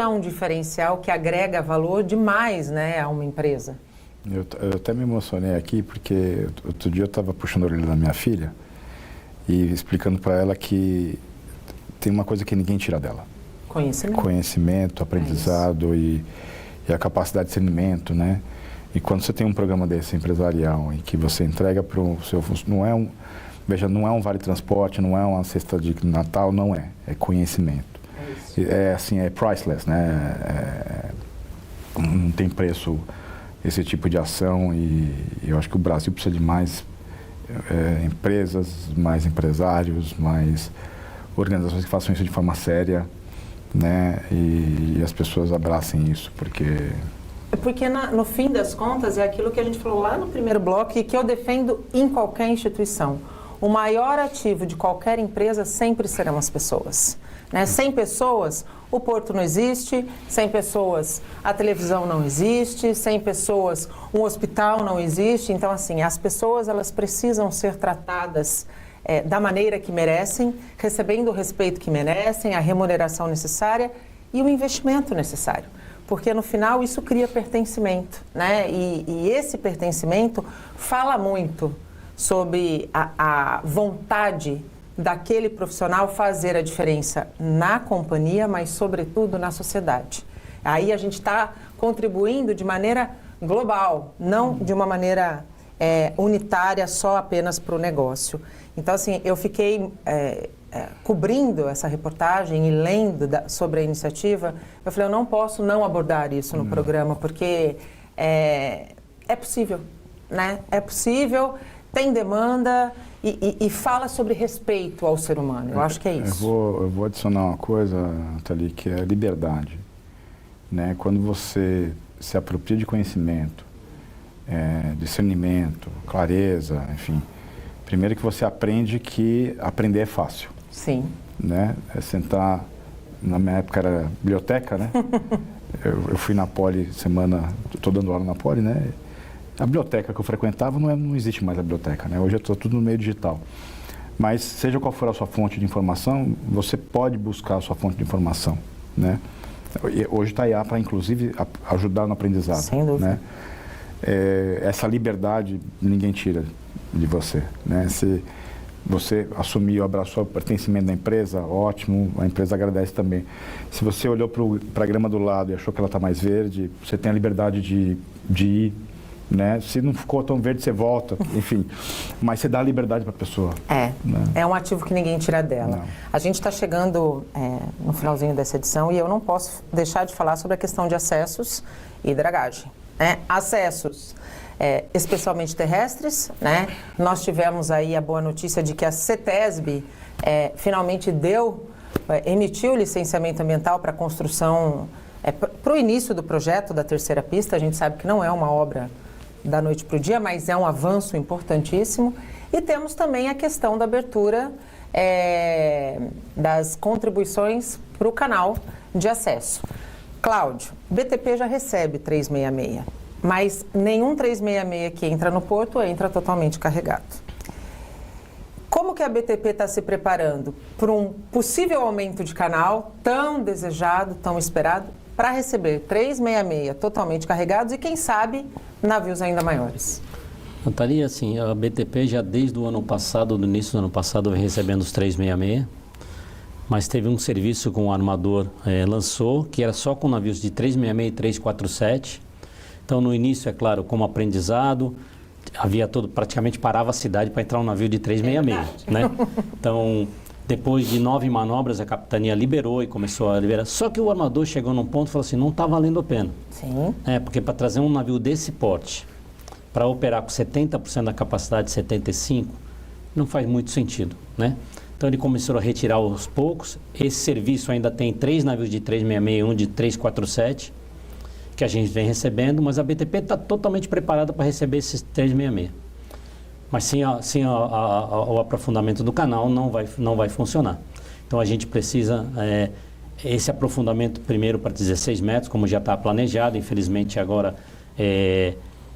um diferencial que agrega valor demais, né, a uma empresa. Eu até me emocionei aqui porque outro dia eu estava puxando a orelha da minha filha e explicando para ela que tem uma coisa que ninguém tira dela. Conhecimento. Conhecimento, aprendizado e a capacidade de discernimento, né? E quando você tem um programa desse empresarial em que você entrega para o seu funcionário, não é um vale transporte, não é uma cesta de Natal, não é conhecimento. É assim, é priceless, né? Não tem preço esse tipo de ação e eu acho que o Brasil precisa de mais empresas, mais empresários, mais organizações que façam isso de forma séria, né? E as pessoas abracem isso, porque no fim das contas é aquilo que a gente falou lá no primeiro bloco e que eu defendo em qualquer instituição. O maior ativo de qualquer empresa sempre serão as pessoas. Né? Sem pessoas, o porto não existe, sem pessoas, a televisão não existe, sem pessoas, um hospital não existe. Então, assim, as pessoas elas precisam ser tratadas da maneira que merecem, recebendo o respeito que merecem, a remuneração necessária e o investimento necessário. Porque, no final, isso cria pertencimento, né? E esse pertencimento fala muito sobre a vontade daquele profissional fazer a diferença na companhia, mas, sobretudo, na sociedade. Aí a gente está contribuindo de maneira global, não de uma maneira unitária só apenas para o negócio. Então, assim, eu fiquei cobrindo essa reportagem e lendo sobre a iniciativa. Eu falei, eu não posso não abordar isso no programa, porque é possível, né? É possível, tem demanda e fala sobre respeito ao ser humano. Eu acho que é isso. Eu vou adicionar uma coisa, Nathalie, que é a liberdade. Né? Quando você se apropria de conhecimento, discernimento, clareza, enfim, primeiro que você aprende que aprender é fácil. Sim. Né? É sentar, na minha época era biblioteca, né? eu fui na Poli estou dando aula na Poli, né? A biblioteca que eu frequentava não existe mais a biblioteca, né? Hoje está tudo no meio digital. Mas seja qual for a sua fonte de informação, você pode buscar a sua fonte de informação, né? Hoje está a IA para, inclusive, ajudar no aprendizado. Sem dúvida. Né? Essa liberdade ninguém tira de você, né? Se você assumiu, abraçou o pertencimento da empresa, ótimo, a empresa agradece também. Se você olhou para a grama do lado e achou que ela está mais verde, você tem a liberdade de ir, né? Se não ficou tão verde, você volta, enfim. Mas você dá a liberdade para a pessoa. Né? É um ativo que ninguém tira dela. Não. A gente está chegando no finalzinho dessa edição e eu não posso deixar de falar sobre a questão de acessos e dragagem. Né? Acessos especialmente terrestres, né? Nós tivemos aí a boa notícia de que a CETESB finalmente emitiu licenciamento ambiental para a construção, para o início do projeto da terceira pista. A gente sabe que não é uma obra da noite para o dia, mas é um avanço importantíssimo. E temos também a questão da abertura das contribuições para o canal de acesso. Cláudio, BTP já recebe 366, mas nenhum 366 que entra no porto entra totalmente carregado. Como que a BTP está se preparando para um possível aumento de canal tão desejado, tão esperado, para receber 366 totalmente carregados e, quem sabe, navios ainda maiores? Nathalie, assim, a BTP já desde o ano passado, do início do ano passado, vem recebendo os 366, mas teve um serviço que um armador lançou, que era só com navios de 366 e 347. Então, no início, é claro, como aprendizado, praticamente parava a cidade para entrar um navio de 366, né? Então, depois de 9 manobras, a capitania liberou e começou a liberar. Só que o armador chegou num ponto e falou assim, não está valendo a pena. Sim. Porque para trazer um navio desse porte, para operar com 70% da capacidade de 75%, não faz muito sentido, né? Então, ele começou a retirar aos poucos. Esse serviço ainda tem 3 navios de 366 e um de 347, que a gente vem recebendo, mas a BTP está totalmente preparada para receber esses 366. Mas sem o aprofundamento do canal não vai funcionar. Então a gente precisa esse aprofundamento primeiro para 16 metros, como já está planejado. Infelizmente agora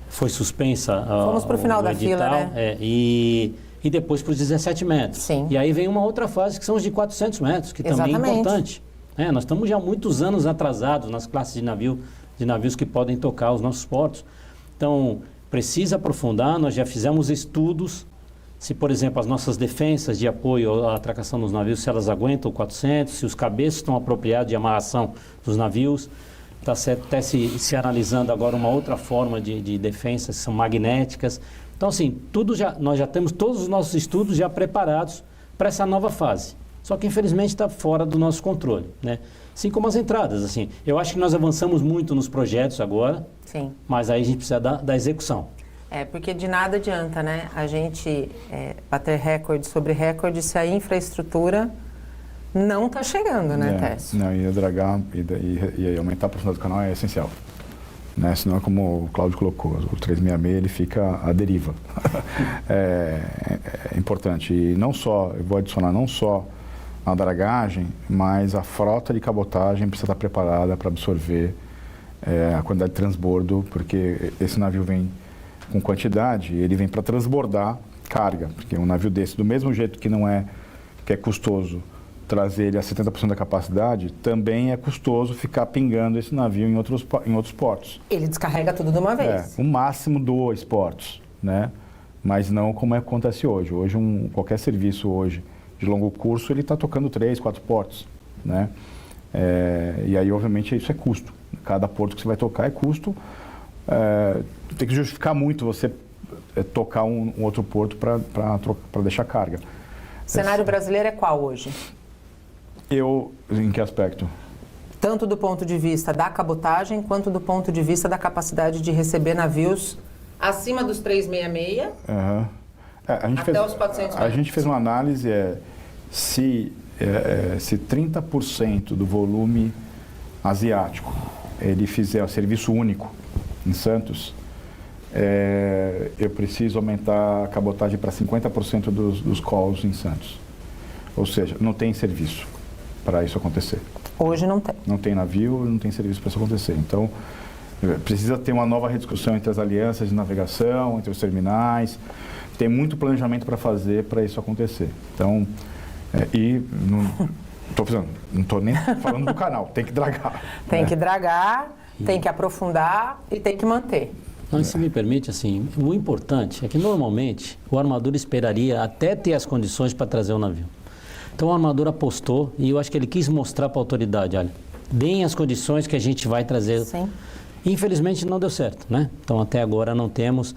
foi suspensa Fomos para o final da fila, né? E depois para os 17 metros. Sim. E aí vem uma outra fase que são os de 400 metros, que também é importante. Nós estamos já há muitos anos atrasados nas classes de navios que podem tocar os nossos portos. Então, precisa aprofundar. Nós já fizemos estudos, se, por exemplo, as nossas defensas de apoio à atracação dos navios, se elas aguentam 400, se os cabeças estão apropriados de amarração dos navios. está até se analisando agora uma outra forma de defesa, que são magnéticas. Então, assim, nós já temos todos os nossos estudos já preparados para essa nova fase. Só que, infelizmente, está fora do nosso controle, né? Assim como as entradas, assim. Eu acho que nós avançamos muito nos projetos agora, Sim. mas aí a gente precisa da execução. Porque de nada adianta, né, a gente bater recorde sobre recorde se a infraestrutura não está chegando, né, Técio? Não, e dragar e aumentar a profundidade do canal é essencial. Né? Senão, como o Cláudio colocou, o 366 ele fica à deriva. É importante. E não só, eu vou adicionar não só a dragagem, mas a frota de cabotagem precisa estar preparada para absorver a quantidade de transbordo, porque esse navio vem com quantidade, ele vem para transbordar carga, porque um navio desse, do mesmo jeito que que é custoso trazer ele a 70% da capacidade, também é custoso ficar pingando esse navio em outros portos. Ele descarrega tudo de uma vez. O máximo 2 portos, né? Mas não como acontece hoje. Hoje, qualquer serviço hoje de longo curso, ele está tocando 3, 4 portos, né? E aí, obviamente, isso é custo. Cada porto que você vai tocar é custo. Tem que justificar muito você tocar um outro porto para deixar carga. O cenário brasileiro é qual hoje? Em que aspecto? Tanto do ponto de vista da cabotagem, quanto do ponto de vista da capacidade de receber navios acima dos 366, até os 400 metros. A gente fez uma análise, se 30% do volume asiático ele fizer o serviço único em Santos, eu preciso aumentar a cabotagem para 50% dos calls em Santos. Ou seja, não tem serviço para isso acontecer. Hoje não tem. Não tem navio, não tem serviço para isso acontecer. Então, precisa ter uma nova rediscussão entre as alianças de navegação, entre os terminais. Tem muito planejamento para fazer para isso acontecer. Então, não estou nem falando do canal, tem que dragar. Tem que dragar, tem que aprofundar e tem que manter. Não, se me permite, assim, o importante é que normalmente o armador esperaria até ter as condições para trazer o navio. Então o armador apostou e eu acho que ele quis mostrar para a autoridade, olha, deem as condições que a gente vai trazer. Sim. Infelizmente não deu certo, né? Então até agora não temos.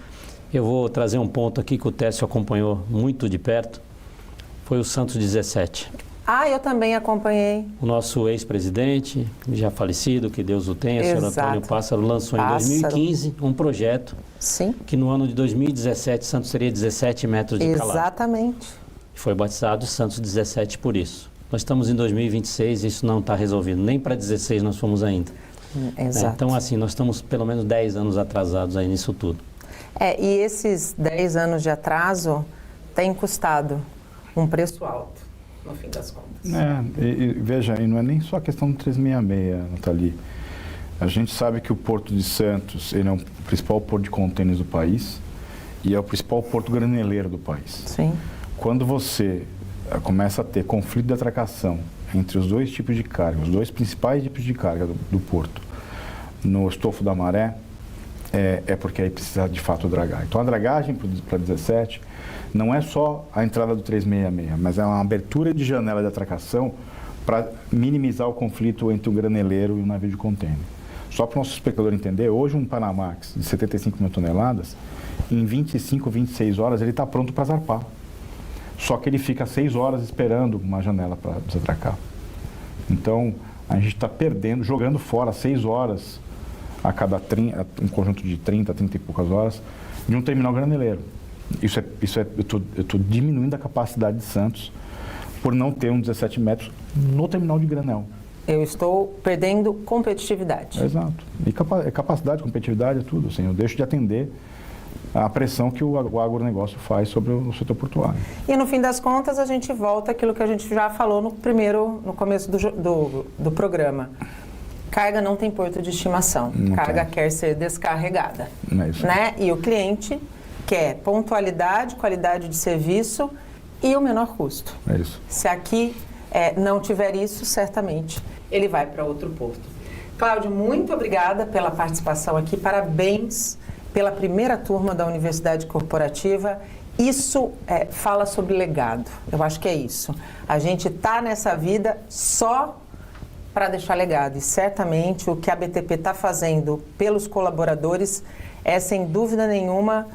Eu vou trazer um ponto aqui que o Técio acompanhou muito de perto, foi o Santos 17. Eu também acompanhei. O nosso ex-presidente, já falecido, que Deus o tenha, o senhor Antônio Pássaro, lançou em 2015 um projeto. Sim. Que no ano de 2017 Santos teria 17 metros de calado. Exatamente. Foi batizado Santos 17 por isso. Nós estamos em 2026 e isso não está resolvido. Nem para 16 nós fomos ainda. Exato. Então, assim, nós estamos pelo menos 10 anos atrasados aí nisso tudo. E esses 10 anos de atraso têm custado um preço alto, no fim das contas. Veja, e não é nem só a questão do 366, Nathalie. A gente sabe que o Porto de Santos ele é o principal porto de contêineres do país e é o principal porto graneleiro do país. Sim. Quando você começa a ter conflito de atracação entre os dois tipos de carga, os dois principais tipos de carga do porto, no estofo da maré, é porque aí precisa de fato dragar. Então a dragagem para 17 não é só a entrada do 366, mas é uma abertura de janela de atracação para minimizar o conflito entre o graneleiro e o navio de contêiner. Só para o nosso espectador entender, hoje um Panamax de 75 mil toneladas, em 25, 26 horas ele está pronto para zarpar. Só que ele fica 6 horas esperando uma janela para desatracar. Então, a gente está perdendo, jogando fora 6 horas a cada um conjunto de 30 e poucas horas de um terminal graneleiro. Eu estou diminuindo a capacidade de Santos por não ter um 17 metros no terminal de granel. Eu estou perdendo competitividade. Exato. E capacidade, competitividade é tudo. Assim, eu deixo de atender a pressão que o agronegócio faz sobre o setor portuário. E no fim das contas, a gente volta àquilo que a gente já falou no começo do programa. Carga não tem porto de estimação. Carga quer ser descarregada. É isso. Né? E o cliente quer pontualidade, qualidade de serviço e o menor custo. É isso. Se aqui não tiver isso, certamente ele vai para outro porto. Cláudio, muito obrigada pela participação aqui. Parabéns pela primeira turma da Universidade Corporativa. Isso fala sobre legado. Eu acho que é isso. A gente está nessa vida só para deixar legado. E certamente o que a BTP está fazendo pelos colaboradores é, sem dúvida nenhuma,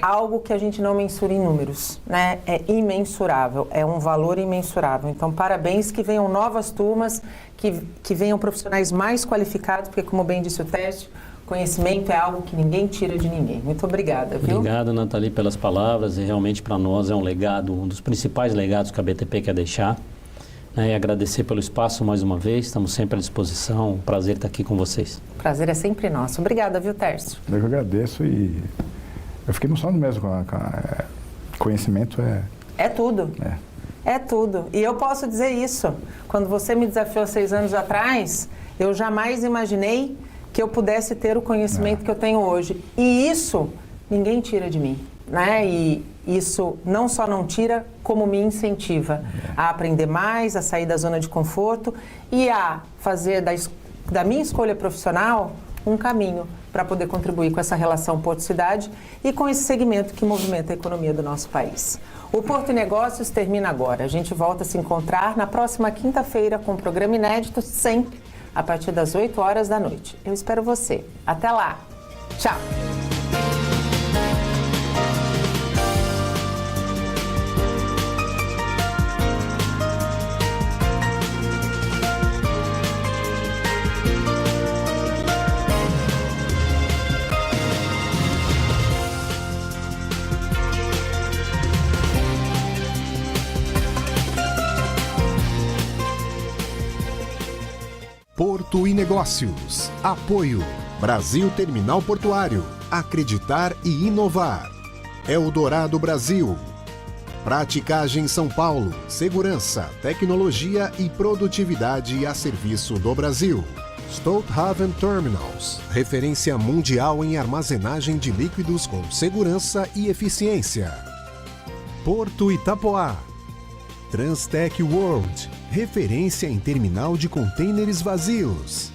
algo que a gente não mensura em números, né? É imensurável, é um valor imensurável. Então, parabéns, que venham novas turmas, que venham profissionais mais qualificados, porque, como bem disse o Tércio, conhecimento é algo que ninguém tira de ninguém. Muito obrigada, viu? Obrigado, Nathalie, pelas palavras. E realmente para nós é um legado, um dos principais legados que a BTP quer deixar. E agradecer pelo espaço mais uma vez. Estamos sempre à disposição. Um prazer estar aqui com vocês. O prazer é sempre nosso. Obrigada, viu, Tércio? Eu que agradeço e eu fiquei emocionado mesmo. Conhecimento é tudo. É tudo. E eu posso dizer isso. Quando você me desafiou 6 anos atrás, eu jamais imaginei que eu pudesse ter o conhecimento que eu tenho hoje. E isso ninguém tira de mim, né? E isso não só não tira, como me incentiva a aprender mais, a sair da zona de conforto e a fazer da minha escolha profissional um caminho para poder contribuir com essa relação Porto-Cidade e com esse segmento que movimenta a economia do nosso país. O Porto e Negócios termina agora. A gente volta a se encontrar na próxima quinta-feira com um programa inédito, sempre a partir das 8 horas da noite. Eu espero você. Até lá. Tchau. Porto e Negócios. Apoio. Brasil Terminal Portuário. Acreditar e inovar. Eldorado Brasil. Praticagem São Paulo. Segurança, tecnologia e produtividade a serviço do Brasil. Stolthaven Terminals. Referência mundial em armazenagem de líquidos com segurança e eficiência. Porto Itapoá. Transtec World. Referência em terminal de contêineres vazios.